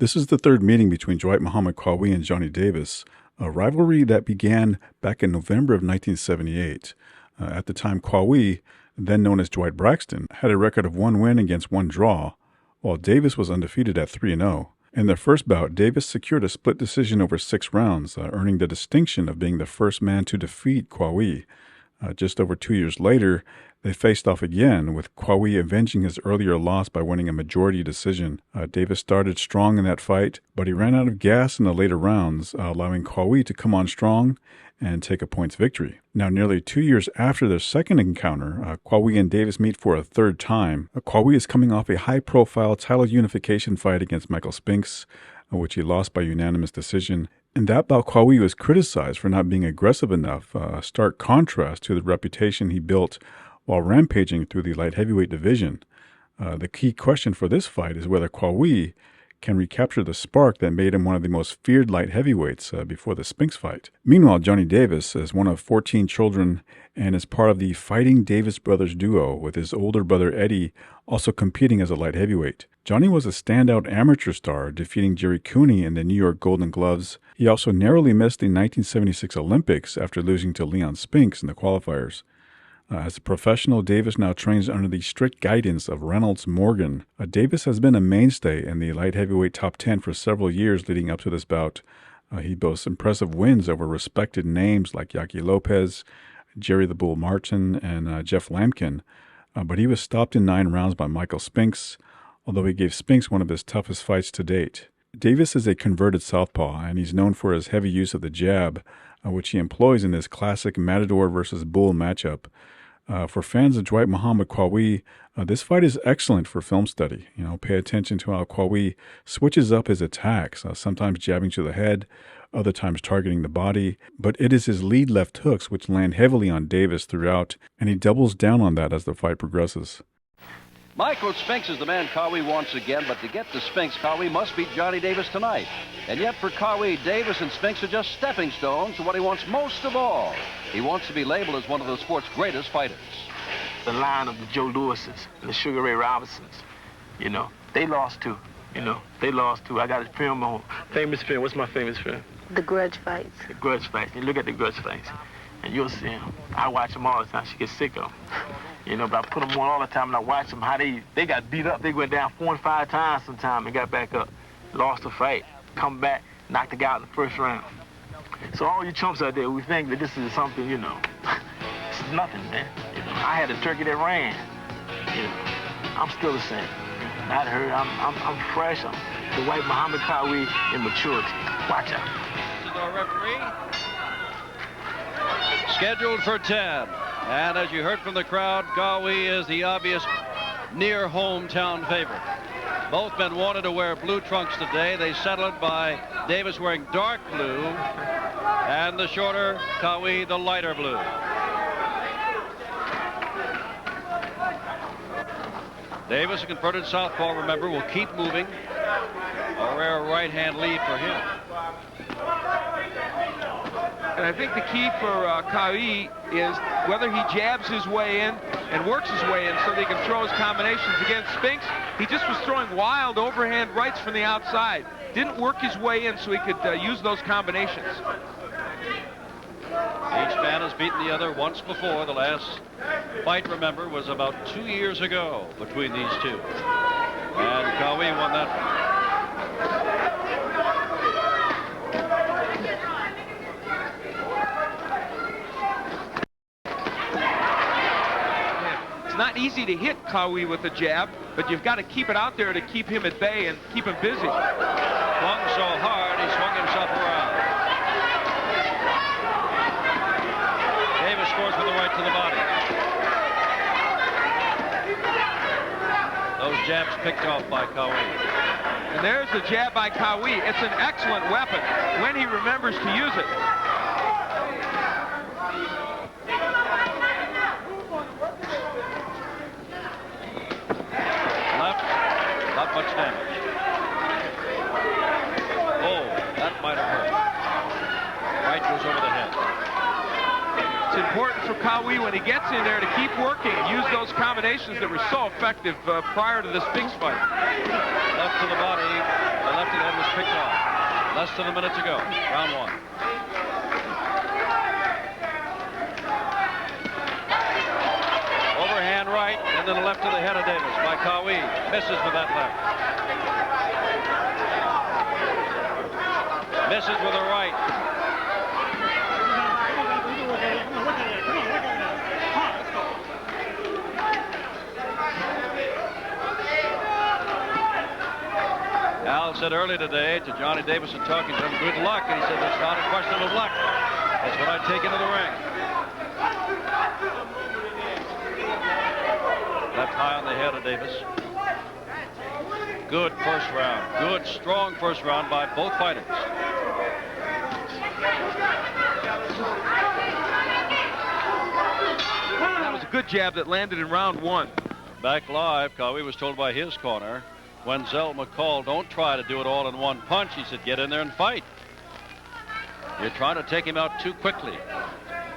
This is the third meeting between Dwight Muhammad Qawi and Johnny Davis, a rivalry that began back in November of 1978. At the time, Qawi, then known as Dwight Braxton, had a record of 1 win against 1 draw, while Davis was undefeated at 3-0. In their first bout, Davis secured a split decision over 6 rounds, earning the distinction of being the first man to defeat Qawi. Just over 2 years later, they faced off again, with Qawi avenging his earlier loss by winning a majority decision. Davis started strong in that fight, but he ran out of gas in the later rounds, allowing Qawi to come on strong and take a points victory. Now, nearly 2 years after their second encounter, Qawi and Davis meet for a third time. Qawi is coming off a high-profile title unification fight against Michael Spinks, which he lost by unanimous decision. In that bout, Qawi was criticized for not being aggressive enough, a stark contrast to the reputation he built while rampaging through the light heavyweight division. The key question for this fight is whether Qawi can recapture the spark that made him one of the most feared light heavyweights before the Spinks fight. Meanwhile, Johnny Davis is one of 14 children and is part of the Fighting Davis Brothers duo, with his older brother Eddie also competing as a light heavyweight. Johnny was a standout amateur star, defeating Jerry Cooney in the New York Golden Gloves. He also narrowly missed the 1976 Olympics after losing to Leon Spinks in the qualifiers. As a professional, Davis now trains under the strict guidance of Reynolds Morgan. Davis has been a mainstay in the light heavyweight top 10 for several years leading up to this bout. He boasts impressive wins over respected names like Yaki Lopez, Jerry the Bull Martin, and Jeff Lampkin. But he was stopped in 9 rounds by Michael Spinks, although he gave Spinks one of his toughest fights to date. Davis is a converted southpaw, and he's known for his heavy use of the jab, which he employs in his classic Matador versus Bull matchup. For fans of Dwight Muhammad Qawi, this fight is excellent for film study. Pay attention to how Qawi switches up his attacks, sometimes jabbing to the head, other times targeting the body. But it is his lead left hooks which land heavily on Davis throughout, and he doubles down on that as the fight progresses. Michael Spinks is the man Qawi wants again, but to get to Spinks, Qawi must beat Johnny Davis tonight. And yet for Qawi, Davis and Spinks are just stepping stones to what he wants most of all. He wants to be labeled as one of the sport's greatest fighters. The line of the Joe Lewises and the Sugar Ray Robinsons, they lost too. They lost too. I got a film on, famous film. What's my famous film? The Grudge Fights. The Grudge Fights. You look at the Grudge Fights, and you'll see them. I watch them all the time. She gets sick of them. But I put them on all the time, and I watch them, how they got beat up. They went down 4 and 5 times sometime and got back up. Lost the fight, come back, knocked the guy out in the first round. So all you chumps out there, we think that this is something, this is nothing, man. I had a turkey that ran. I'm still the same. Not hurt, I'm fresh. I'm Dwight Muhammad Qawi in maturity. Watch out. This is our referee. Scheduled for 10. And as you heard from the crowd, Qawi is the obvious near hometown favorite. Both men wanted to wear blue trunks today. They settled by Davis wearing dark blue and the shorter Qawi the lighter blue. Davis, a converted southpaw, remember, will keep moving. A rare right-hand lead for him. And I think the key for Qawi is whether he jabs his way in and works his way in so that he can throw his combinations. Against Spinks, he just was throwing wild overhand rights from the outside. Didn't work his way in so he could use those combinations. Each man has beaten the other once before. The last fight, remember, was about 2 years ago between these two. And Qawi won that one. It's not easy to hit Qawi with a jab, but you've got to keep it out there to keep him at bay and keep him busy. Swung so hard, he swung himself around. Davis scores with a right to the body. Those jabs picked off by Qawi. And there's the jab by Qawi. It's an excellent weapon when he remembers to use it. Not much damage. Oh, that might have hurt. Right goes over the head. It's important for Qawi when he gets in there to keep working and use those combinations that were so effective prior to the Spinks fight. Left to the body, the left to the head Less than a minute to go. Round one. Overhand right, and then a left to the head of Davis by Qawi. Misses with that left. Misses with a right. Al said earlier today to Johnny Davis and talking to him, good luck. And he said, it's not a question of luck. That's what I take into the ring. Left high on the head of Davis. Good first round. Good, strong first round by both fighters. That was a good jab that landed in round one. Back live, Qawi was told by his corner, Wenzel McCall, don't try to do it all in one punch. He said, get in there and fight. You're trying to take him out too quickly.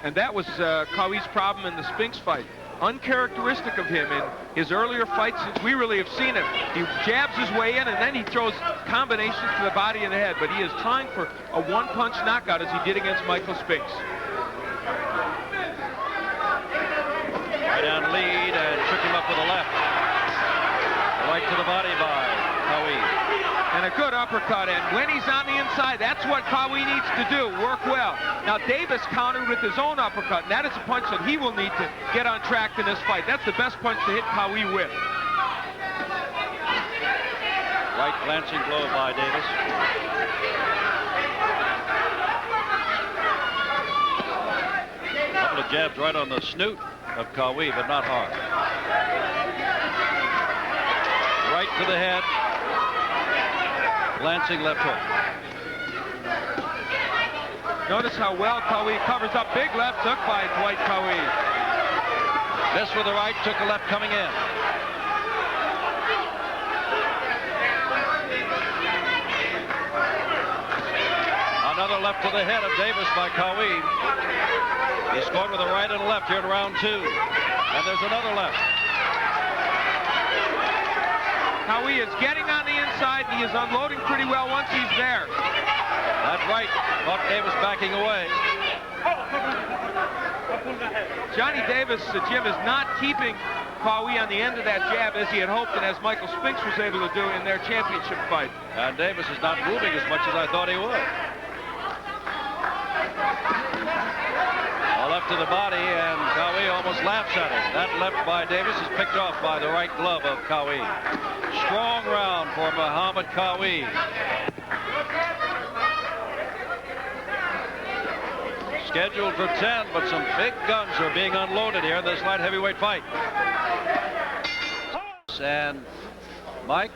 And that was Qawi's problem in the Spinks fight. Uncharacteristic of him in his earlier fights since we really have seen him. He jabs his way in and then he throws combinations to the body and the head, but he is trying for a one-punch knockout as he did against Michael Spinks. Right down lead and shook him up with a left. Right to the body by Qawi. And a good uppercut, and when he's on the inside, that's what Qawi needs to do, work well. Now Davis countered with his own uppercut, and that is a punch that he will need to get on track in this fight. That's the best punch to hit Qawi with. Right glancing blow by Davis. A couple of jabs right on the snoot of Qawi, but not hard. Right to the head. Glancing left hook. Notice how well Qawi covers up. Big left hook by Dwight Qawi. Missed with the right, took a left coming in. Another left to the head of Davis by Qawi. He scored with a right and a left here in round two. And there's another left. Qawi is getting on the inside. He is unloading pretty well once he's there. That right caught Davis backing away. Johnny Davis, Jim, is not keeping Qawi on the end of that jab as he had hoped and as Michael Spinks was able to do in their championship fight. And Davis is not moving as much as I thought he would. A left to the body, and Qawi almost laughs at it. That left by Davis is picked off by the right glove of Qawi. Strong round for Muhammad Qawi. Scheduled for 10, but some big guns are being unloaded here in this light heavyweight fight. And Mike,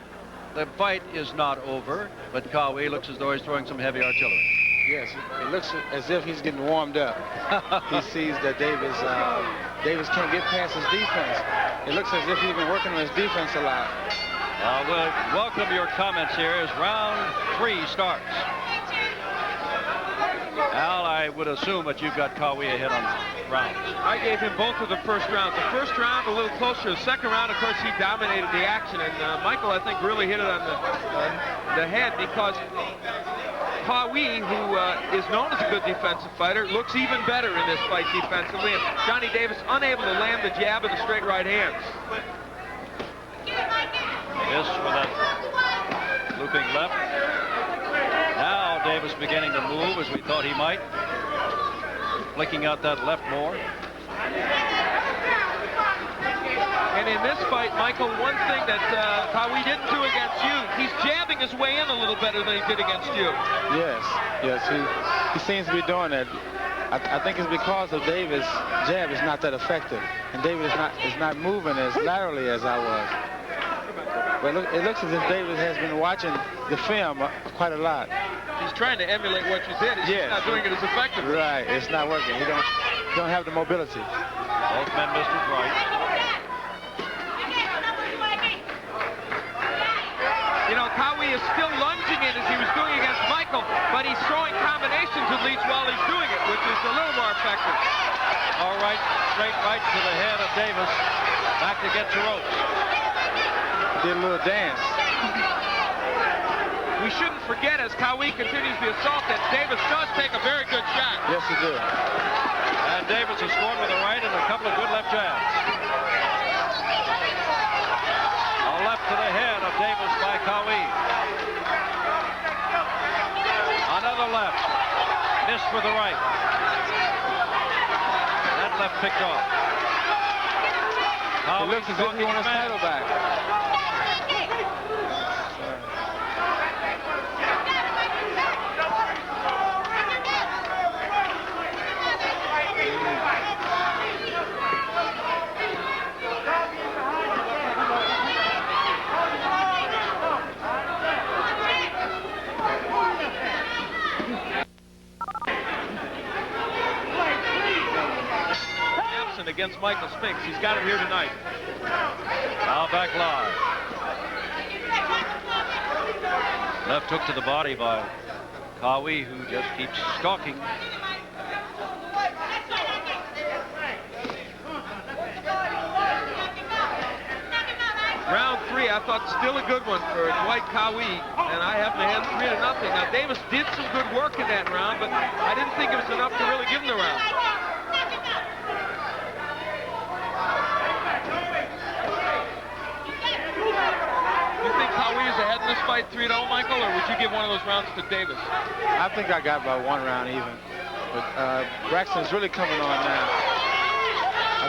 the fight is not over, but Qawi looks as though he's throwing some heavy artillery. Yes, it looks as if he's getting warmed up. He sees that Davis can't get past his defense. It looks as if he's been working on his defense a lot. We'll welcome your comments here as round 3 starts. Al, I would assume that you've got Qawi ahead on rounds. I gave him both of the first rounds. The first round a little closer. The second round, of course, he dominated the action. And Michael, I think, really hit it on the head because Qawi, who is known as a good defensive fighter, looks even better in this fight defensively. And Johnny Davis unable to land the jab of the straight right hands. This with that looping left. Now Davis beginning to move as we thought he might. Flicking out that left more. And in this fight, Michael, one thing that Qawi didn't do against you, he's jabbing his way in a little better than he did against you. Yes, he seems to be doing that. I think it's because of Davis' jab is not that effective, and Davis is not moving as laterally as I was. But it looks as if Davis has been watching the film quite a lot. He's trying to emulate what you did. He's just not doing it as effectively. Right, it's not working. He don't have the mobility. Both men missed with right. You know, Qawi is still lunging in as he was doing against Michael, but he's throwing combinations at least while he's doing it, which is a little more effective. All right, straight right to the head of Davis. Back against the ropes. Did a little dance. We we shouldn't forget, as Qawi continues the assault, that Davis does take a very good shot. Yes, he did. And Davis has scored with a right and a couple of good left jabs. A left to the head of Davis by Qawi. Another left. Missed with the right. That left picked off. It looks as if he won his title back. Against Michael Spinks. He's got him here tonight. Now back live. Left hook to the body by Qawi, who just keeps stalking. Round 3, I thought still a good one for Dwight Qawi, and I have my hands 3-0. Now Davis did some good work in that round, but I didn't think it was enough to really give him the round. Ahead in this fight 3-0, Michael, or would you give one of those rounds to Davis? I think I got about 1 round even. But Braxton's really coming on now. I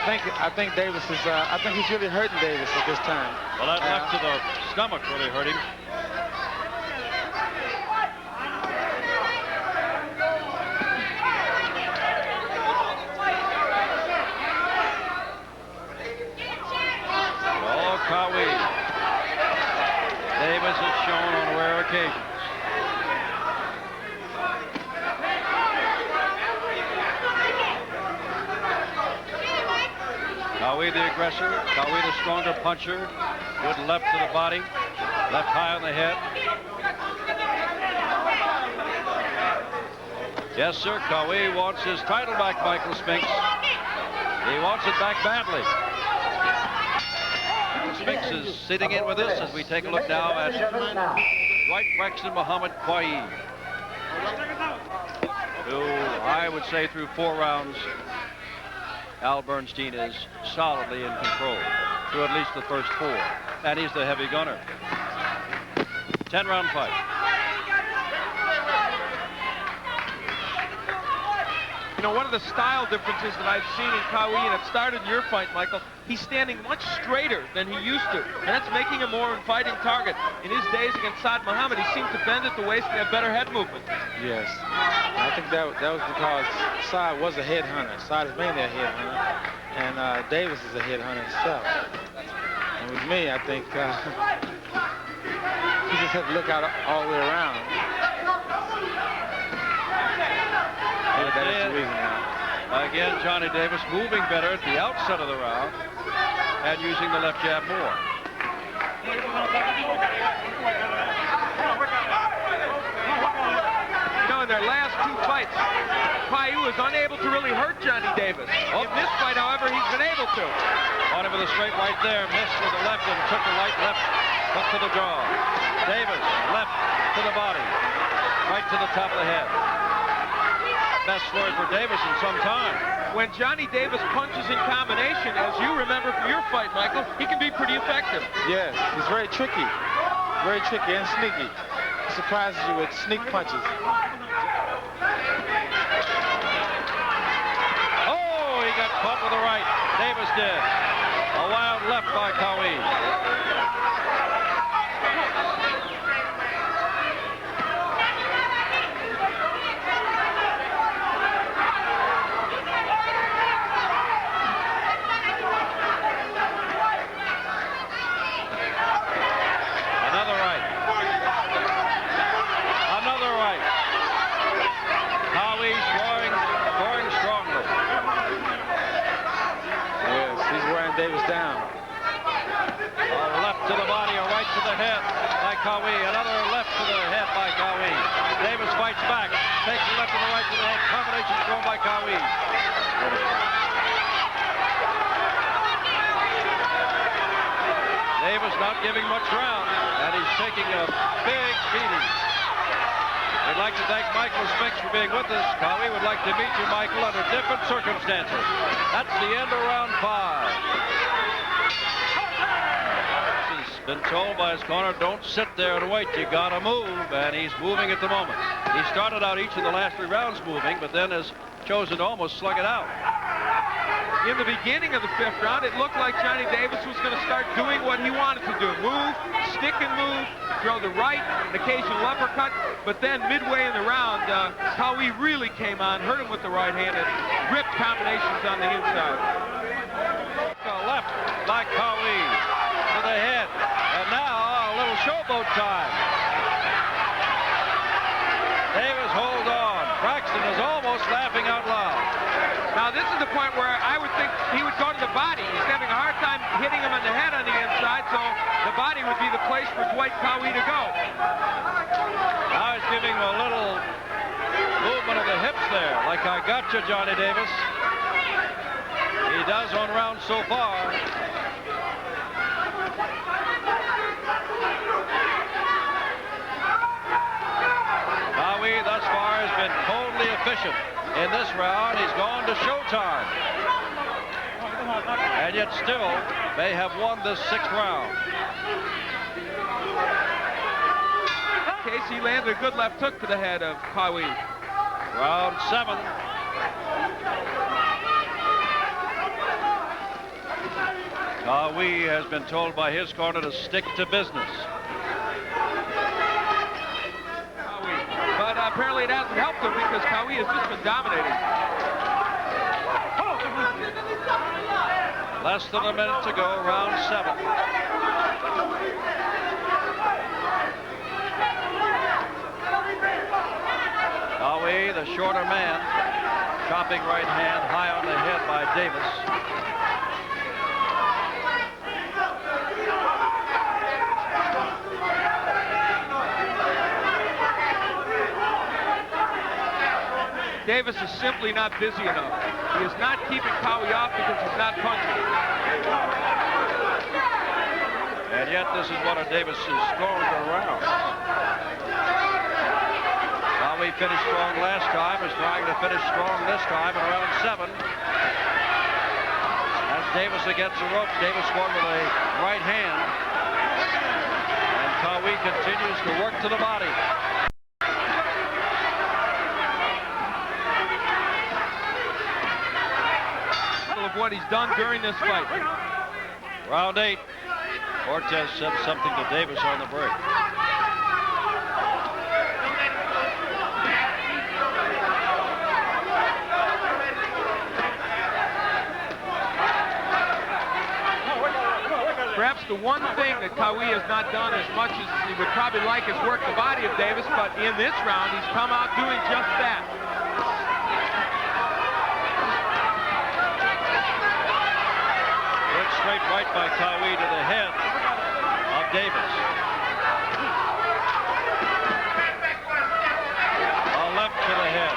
think Davis is. I think he's really hurting Davis at this time. Well, that left to the stomach really hurt him. Oh, Qawi. Davis has shown on rare occasions. Qawi the aggressor, Qawi the stronger puncher. Good left to the body, left high on the head. Yes, sir, Qawi wants his title back, Michael Spinks. He wants it back badly. Spinks is sitting in with us as we take a look now at Dwight Muhammad Qawi, who I would say through 4 rounds, Al Bernstein is solidly in control through at least the first 4, and he's the heavy gunner. 10-round fight. You know, one of the style differences that I've seen in Qawi, and it started in your fight, Michael, he's standing much straighter than he used to, and that's making him more inviting target. In his days against Saad Muhammad, he seemed to bend at the waist and have better head movement. Yes. I think that was because Saad was a head hunter. Saad is mainly a head hunter, and Davis is a head hunter himself. And with me, I think he just had to look out all the way around. That is the reason now. Again, Johnny Davis moving better at the outset of the round and using the left jab more. You know, in their last 2 fights, Qawi was unable to really hurt Johnny Davis. In this fight, however, he's been able to. On him with a straight right there, missed with the left and took the right left hook to the jaw. Davis, left to the body, right to the top of the head. Best story for Davis in some time. When Johnny Davis punches in combination, as you remember from your fight, Michael, he can be pretty effective. Yes, he's very tricky and sneaky. He surprises you with sneak punches. Oh, he got caught with the right. Davis did. A wild left by Qawi. Davis down. A left to the body, a right to the head by Qawi. Another left to the head by Qawi. Davis fights back, takes the left and the right to the head. Combination thrown by Qawi. Davis not giving much ground, and he's taking a big beating. We'd like to thank Michael Spinks for being with us. Qawi would like to meet you, Michael, under different circumstances. That's the end of round 5. He's been told by his corner, don't sit there and wait. You got to move, and he's moving at the moment. He started out each of the last 3 rounds moving, but then has chosen to almost slug it out. In the beginning of the 5th round, it looked like Johnny Davis was going to start doing what he wanted to do. Move, stick and move, throw the right, an occasional uppercut. But then midway in the round, Qawi really came on, hurt him with the right hand, and ripped combinations on the inside. Left by Qawi to the head. And now a little showboat time. Davis holds on. Braxton is almost laughing out loud. Now this is the point where I would think he would go to the body. He's having a hard time hitting him on the head on the inside, so the body would be the place for Dwight Qawi to go. Now he's giving him a little movement of the hips there, like I got you, Johnny Davis. He does on rounds so far. Qawi thus far has been totally efficient. In this round, he's gone to showtime. And yet still, they have won this 6th round. Casey landed a good left hook to the head of Qawi. Round 7. Qawi has been told by his corner to stick to business. But apparently it hasn't helped him because Qawi has just been dominating. Less than a minute to go, round 7. Qawi, the shorter man, chopping right hand high on the head by Davis. Davis is simply not busy enough. He is not keeping Qawi off because he's not punching. And yet this is one of Davis's stronger rounds. Qawi finished strong last time, is trying to finish strong this time in round 7. As Davis against the ropes, Davis scored with a right hand. And Qawi continues to work to the body. Of what he's done during this fight. Round 8. Cortez said something to Davis on the break. Perhaps the one thing that Qawi has not done as much as he would probably like is work the body of Davis, but in this round he's come out doing just that. Straight right by Qawi to the head of Davis. A left to the head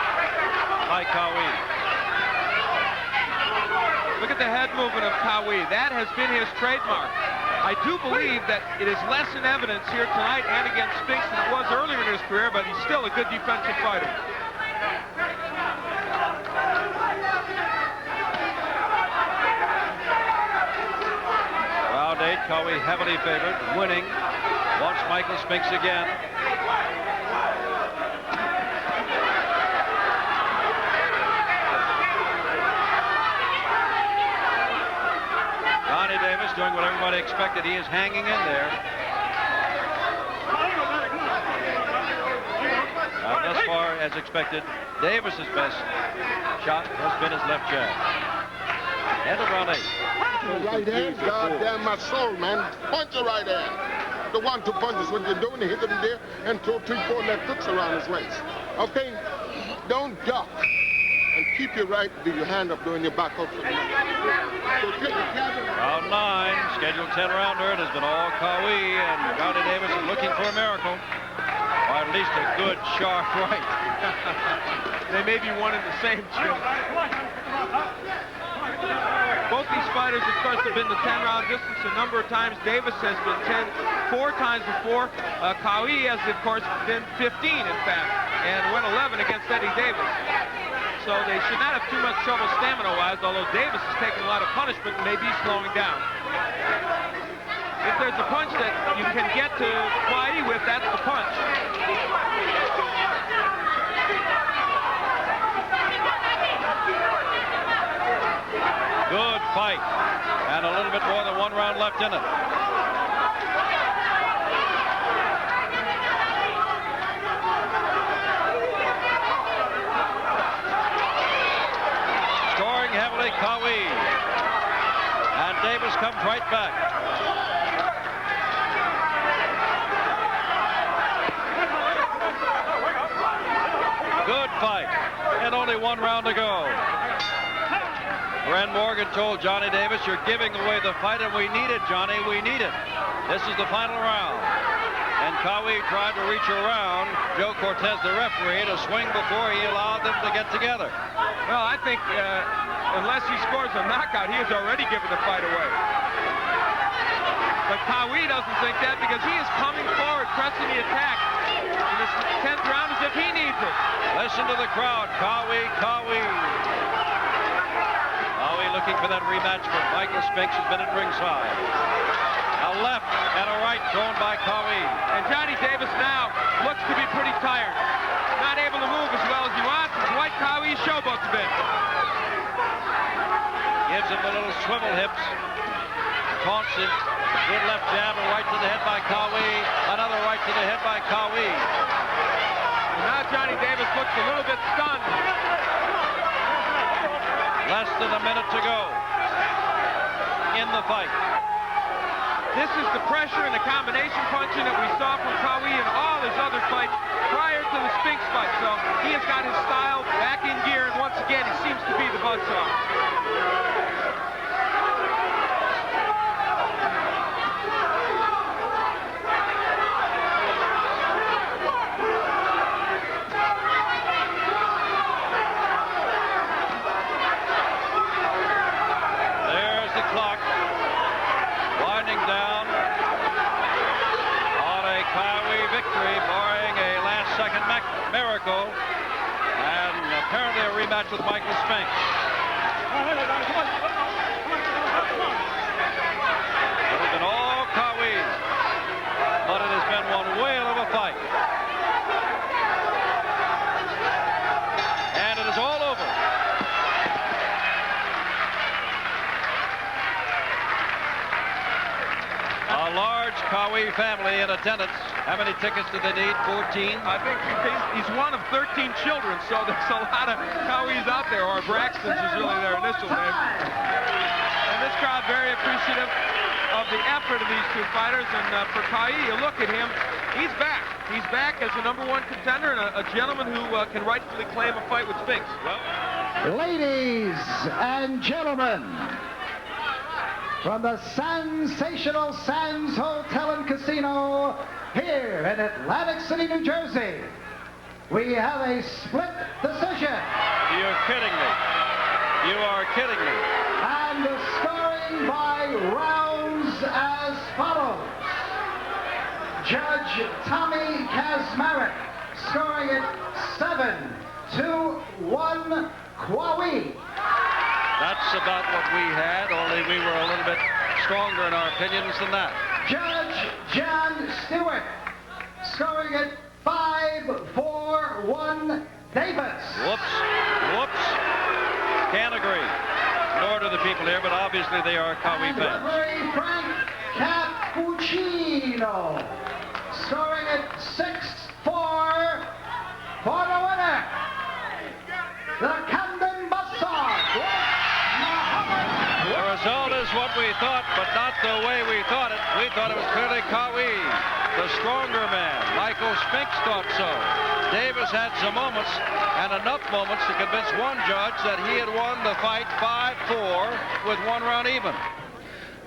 by Qawi. Look at the head movement of Qawi. That has been his trademark. I do believe that it is less in evidence here tonight and against Spinks than it was earlier in his career, but he's still a good defensive fighter. Round 8, Qawi heavily favored, winning. Wants Michael Spinks again. Johnny Davis doing what everybody expected. He is hanging in there. Thus far, as expected, Davis's best shot has been his left jab. End of round 8. Right hand, goddamn my soul, man. Punch your right hand. The 1-2 punches what you're doing, hit him there and throw 3-4 left hooks around his waist. Okay? Don't duck. And keep your your hand up doing your back hook. So round 9, scheduled 10-rounder. It has been all Qawi, and Johnny Davis is looking for a miracle. Or at least a good, sharp right. They may be one and the same, Jim. Both these fighters, of course, have been the 10-round distance a number of times. Davis has been 4 times before. Qawi has, of course, been 15, in fact, and went 11 against Eddie Davis. So they should not have too much trouble stamina-wise, although Davis is taking a lot of punishment and may be slowing down. If there's a punch that you can get to Qawi with, that's the punch. Good fight. And a little bit more than 1 round left in it. Scoring heavily, Qawi. And Davis comes right back. Good fight. And only 1 round to go. Ren Morgan told Johnny Davis, "You're giving away the fight, and we need it, Johnny. We need it. This is the final round." And Qawi tried to reach around Joe Cortez, the referee, to swing before he allowed them to get together. Well, I think unless he scores a knockout, he has already given the fight away. But Qawi doesn't think that because he is coming forward, pressing the attack in this 10th round as if he needs it. Listen to the crowd. Qawi, Qawi. Qawi looking for that rematch, but Michael Spinks has been at ringside. A left and a right thrown by Qawi. And Johnny Davis now looks to be pretty tired. Not able to move as well as he wants. Dwight Qawi showboats a bit. Gives him the little swivel hips. Taunts him. Good left jab, a right to the head by Qawi. Another right to the head by Qawi. And now Johnny Davis looks a little bit stunned. Less than a minute to go in the fight. This is the pressure and the combination punching that we saw from Qawi in all his other fights prior to the Spinks fight. So he has got his style back in gear, and once again, he seems to be the buzzsaw. Miracle, and apparently a rematch with Michael Spinks. It has been all Qawi, but it has been one whale of a fight. And it is all over. A large Qawi family in attendance. How many tickets do they need? 14? I think he's one of 13 children, so there's a lot of Qawis out there, or Braxton's is really their initial name. And this crowd very appreciative of the effort of these 2 fighters, and for Qawi, you look at him, he's back. He's back as a #1 contender and a gentleman who can rightfully claim a fight with Spinks. Well, ladies and gentlemen, from the sensational Sands Hotel and Casino here in Atlantic City, New Jersey, we have a split decision. You're kidding me. You are kidding me. And scoring by rounds as follows. Judge Tommy Kazmarek scoring it 7-1 Qawi. That's about what we had, only we were a little bit stronger in our opinions than that. Judge John Stewart scoring it 5-4-1 Davis. Whoops. Whoops. Can't agree. Nor do the people here, but obviously they are Qawi And fans. referee Frank Cappuccino scoring it 6-4 for the winner. The Camden Buzzsaw, Dwight Muhammad. The result is what we thought, but not the way we thought it. We thought it was clearly Qawi, the stronger man. Michael Spinks thought so. Davis had some moments, and enough moments to convince one judge that he had won the fight 5-4 with 1 round even.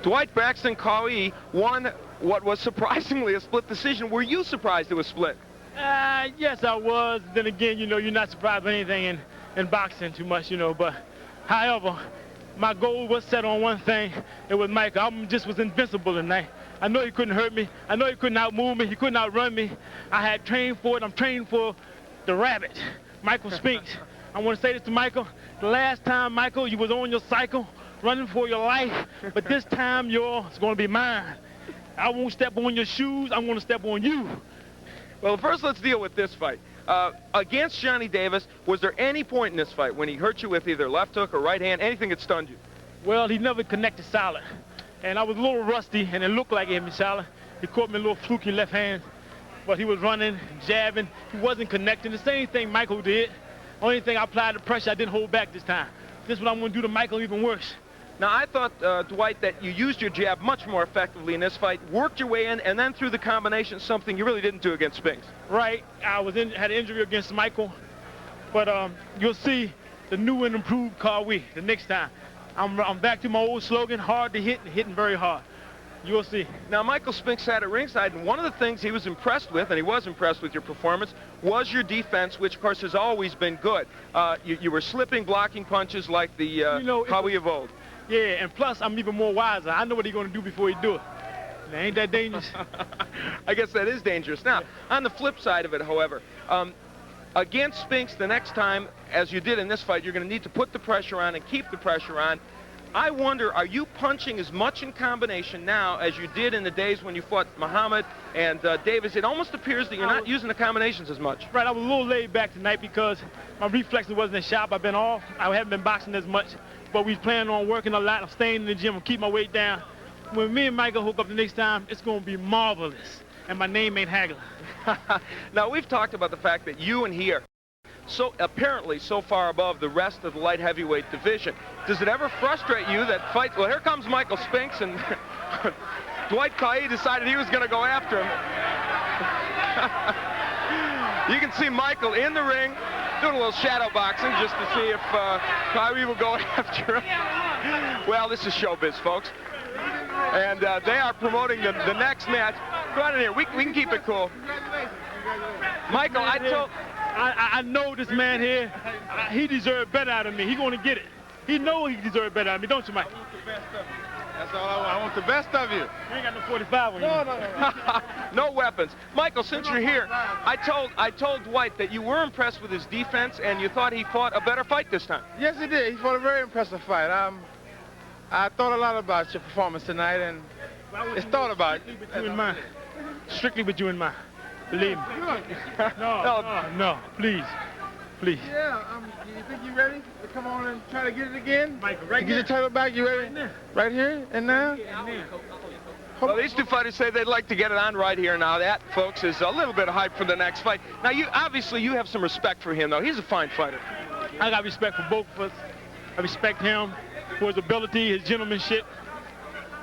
Dwight Braxton Qawi won what was surprisingly a split decision. Were you surprised it was split? Yes, I was. Then again, you're not surprised by anything in boxing too much, but however, my goal was set on one thing. It was Michael. I just was invincible tonight. I know he couldn't hurt me. I know he couldn't outmove me. He couldn't outrun me. I had trained for it. I'm training for the rabbit, Michael Spinks. I want to say this to Michael. The last time, Michael, you was on your cycle, running for your life, but this time yours is going to be mine. I won't step on your shoes. I'm going to step on you. Well, first let's deal with this fight. Against Johnny Davis, was there any point in this fight when he hurt you with either left hook or right hand, anything that stunned you? Well, he never connected solid. And I was a little rusty, and it looked like he hit me solid. He caught me a little fluky left hand, but he was running, jabbing. He wasn't connecting. The same thing Michael did. Only thing I applied the pressure, I didn't hold back this time. This is what I'm going to do to Michael even worse. Now, I thought, Dwight, that you used your jab much more effectively in this fight, worked your way in, and then threw the combination, something you really didn't do against Spinks. Right. I had an injury against Michael, but you'll see the new and improved Qawi the next time. I'm back to my old slogan, hard to hit and hitting very hard. You'll see. Now, Michael Spinks sat at ringside, and one of the things he was impressed with, and he was impressed with your performance, was your defense, which, of course, has always been good. You were slipping, blocking punches like the Qawi of old. Yeah, and plus, I'm even more wiser. I know what he's going to do before he do it. Now, ain't that dangerous? I guess that is dangerous. Now, on the flip side of it, however, against Spinks the next time, as you did in this fight, you're going to need to put the pressure on and keep the pressure on. I wonder, are you punching as much in combination now as you did in the days when you fought Muhammad and Davis? It almost appears that you're not using the combinations as much. Right, I was a little laid back tonight because my reflexes wasn't as sharp. I've been off. I haven't been boxing as much, but we plan on working a lot. I'm staying in the gym and keep my weight down. When me and Michael hook up the next time, it's going to be marvelous, and my name ain't Hagler. Now, we've talked about the fact that you and he are so apparently so far above the rest of the light heavyweight division. Does it ever frustrate you that fight? Well, here comes Michael Spinks, and Dwight Qawi decided he was going to go after him. You can see Michael in the ring doing a little shadow boxing just to see if Qawi will go after him. Well, this is showbiz, folks. And they are promoting the next match. Go on in here. We can keep it cool. Michael, I know this man here, he deserves better out of me. He's going to get it. He knows he deserves better out of me, don't you, Mike? That's all I want. I want the best of you. You ain't got no 45 on you. No. No weapons. Michael, since you're here, I told Dwight that you were impressed with his defense and you thought he fought a better fight this time. Yes, he did. He fought a very impressive fight. I thought a lot about your performance tonight, and it's thought about. Strictly with you in mind. Believe me. No, please. Yeah, you think you're ready to come on and try to get it again? Michael, right get your title back, you ready? Right here and now? Well, these two fighters say they'd like to get it on right here now. That, folks, is a little bit of hype for the next fight. Now, obviously you have some respect for him, though. He's a fine fighter. I got respect for both of us. I respect him for his ability, his gentlemanship,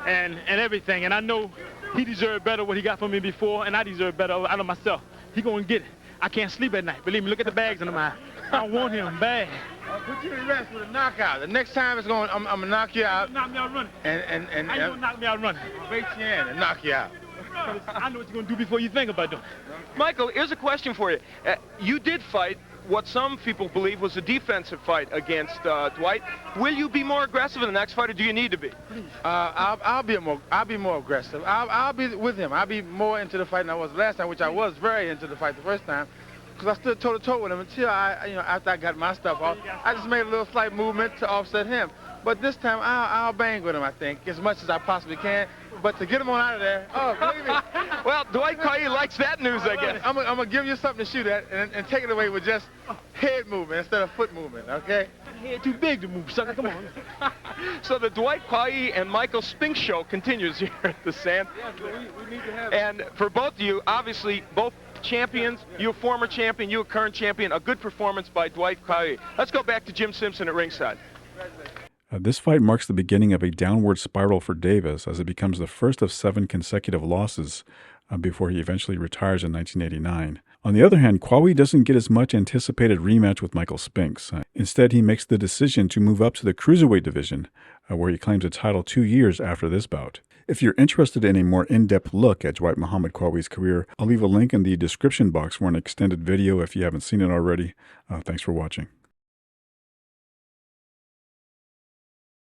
and everything. And I know he deserved better what he got from me before, and I deserve better out of myself. He gonna get it. I can't sleep at night. Believe me, look at the bags in the mind. I want him bad. I'll put you to rest with a knockout. The next time I'm gonna knock you out. Knock me out running. And how you gonna knock me out running? I'll bait you in and knock you out. I know what you're gonna do before you think about doing. Michael, here's a question for you. You did fight what some people believe was a defensive fight against Dwight. Will you be more aggressive in the next fight, or do you need to be? I'll be more aggressive. I'll be with him. I'll be more into the fight than I was last time, which I was very into the fight the first time, because I stood toe to toe with him until after I got my stuff off. I just made a little slight movement to offset him. But this time I'll bang with him, I think, as much as I possibly can. But to get him on out of there, believe me. Well, Dwight Qawi likes that news, I guess. I'm gonna give you something to shoot at and take it away with just head movement instead of foot movement, okay? Head too big to move, sucker. Come on. So the Dwight Qawi and Michael Spinks show continues here at the Sand. Yeah, we need to have it. And for both of you, obviously, both champions, you a former champion, you a current champion, a good performance by Dwight Qawi. Let's go back to Jim Simpson at ringside. This fight marks the beginning of a downward spiral for Davis as it becomes the first of 7 consecutive losses before he eventually retires in 1989. On the other hand, Qawi doesn't get as much anticipated rematch with Michael Spinks. Instead, he makes the decision to move up to the cruiserweight division, where he claims a title 2 years after this bout. If you're interested in a more in-depth look at Dwight Muhammad Qawi's career, I'll leave a link in the description box for an extended video if you haven't seen it already. Thanks for watching.